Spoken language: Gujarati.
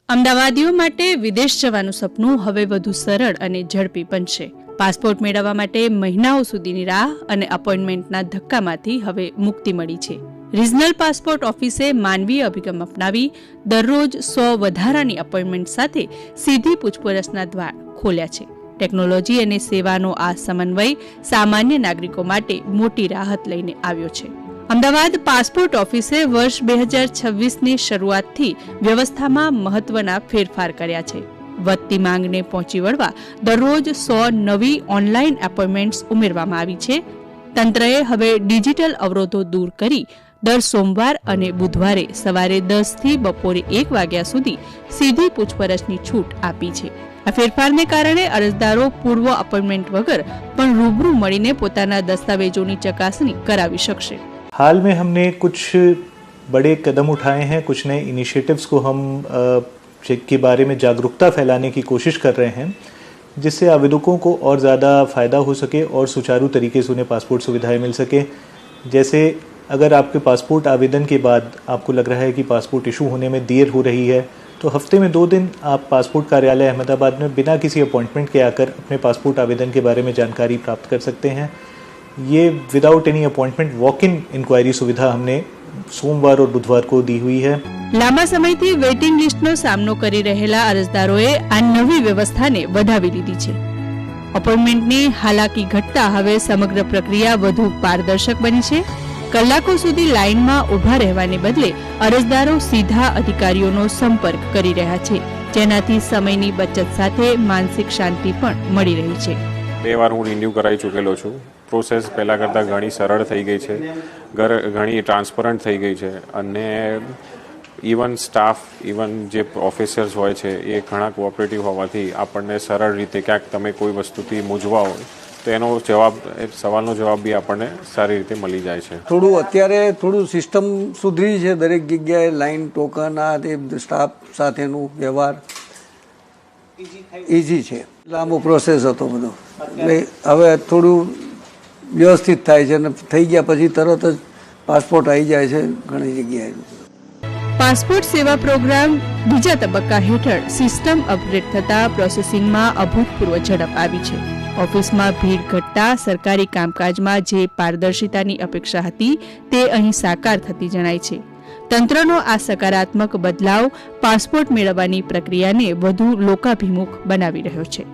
અમદાવાદીઓ માટે વિદેશ જવાનું સપનું હવે વધુ સરળ અને ઝડપી બનશે। પાસપોર્ટ મેળવવા માટે મહિનાઓ સુધીની રાહ અને અપોઇન્ટમેન્ટના ધક્કામાંથી હવે મુક્તિ મળી છે। રિજનલ પાસપોર્ટ ઓફિસે માનવીય અભિગમ અપનાવી દરરોજ 100 વધારાની અપોઇન્ટમેન્ટ સાથે સીધી પૂછપરછના દ્વાર ખોલ્યા છે। ટેકનોલોજી અને સેવાનો આ સમન્વય સામાન્ય નાગરિકો માટે મોટી રાહત લઈને આવ્યો છે। અમદાવાદ પાસપોર્ટ ઓફિસે વર્ષ 2026ની શરૂઆતથી વ્યવસ્થામાં મહત્વના ફેરફાર કર્યા છે। વધતી માંગને પહોંચી વળવા દરરોજ 100 નવી ઓનલાઈન એપોઇન્ટમેન્ટ્સ ઉમેરવામાં આવી છે। તંત્રએ હવે ડિજિટલ અવરોધો દૂર કરી દર સોમવાર અને બુધવારે સવારે 10 થી બપોરે 1 વાગ્યા સુધી સીધી પૂછપરછની છૂટ આપી છે। આ ફેરફારને કારણે અરજદારો પૂર્વ અપોઇન્ટમેન્ટ વગર પણ રૂબરૂ મળીને પોતાના દસ્તાવેજોની ચકાસણી કરાવી શકશે। हाल में हमने कुछ बड़े कदम उठाए हैं, कुछ नए इनिशिएटिव्स को हम के बारे में जागरूकता फैलाने की कोशिश कर रहे हैं, जिससे आवेदकों को और ज़्यादा फ़ायदा हो सके और सुचारू तरीके से उन्हें पासपोर्ट सुविधाएं मिल सके। जैसे अगर आपके पासपोर्ट आवेदन के बाद आपको लग रहा है कि पासपोर्ट इशू होने में देर हो रही है, तो हफ्ते में 2 दिन आप पासपोर्ट कार्यालय अहमदाबाद में बिना किसी अपॉइंटमेंट के आकर अपने पासपोर्ट आवेदन के बारे में जानकारी प्राप्त कर सकते हैं। ये without any appointment walk in inquiry सुविधा हमने सोमवार और बुधवार को दी हुई है। લાંબા સમયથી વેઇટિંગ લિસ્ટનો સામનો કરી રહેલા અરજદારોએ આ નવી વ્યવસ્થાને વધાવી લીધી છે। અપોઇન્ટમેન્ટની હાલાકી ઘટતા હવે સમગ્ર પ્રક્રિયા વધુ પારદર્શક બની છે। કલાકો સુધી લાઇનમાં ઊભા રહેવાને બદલે અરજદારો સીધા અધિકારીઓનો સંપર્ક કરી રહ્યા છે, જેનાથી સમયની બચત સાથે માનસિક શાંતિ પણ મળી રહી છે। 2 વાર હું રિન્યૂ કરાવી ચૂકેલો છું। પ્રોસેસ પહેલાં કરતાં ઘણી સરળ થઈ ગઈ છે, ઘણી ટ્રાન્સપરન્ટ થઈ ગઈ છે અને ઇવન સ્ટાફ જે ઓફિસર્સ હોય છે એ ઘણા કોઓપરેટિવ હોવાથી આપણને સરળ રીતે ક્યાંક તમે કોઈ વસ્તુથી મૂંઝવા હોય તો એનો સવાલનો જવાબ બી આપણને સારી રીતે મળી જાય છે। અત્યારે થોડું સિસ્ટમ સુધરી છે, દરેક જગ્યાએ લાઈન ટોકન આ તે સ્ટાફ સાથેનું વ્યવહાર ઇઝી છે। લાંબો પ્રોસેસ હતો બધો, એટલે હવે થોડું વ્યવસ્થિત થાય છે અને થઈ ગયા પછી તરત જ પાસપોર્ટ આવી જાય છે ઘણી જગ્યાએ। પાસપોર્ટ સેવા પ્રોગ્રામ બીજા તબક્કા હેઠળ સિસ્ટમ અપગ્રેડ થતા પ્રોસેસિંગમાં અભૂતપૂર્વ ઝડપ આવી છે। ઓફિસમાં ભીડ ઘટતા સરકારી કામકાજમાં જે પારદર્શિતાની અપેક્ષા હતી તે અહીં સાકાર થતી જણાય છે। તંત્રનો આ સકારાત્મક બદલાવ પાસપોર્ટ મેળવવાની પ્રક્રિયાને વધુ લોકાભિમુખ બનાવી રહ્યો છે।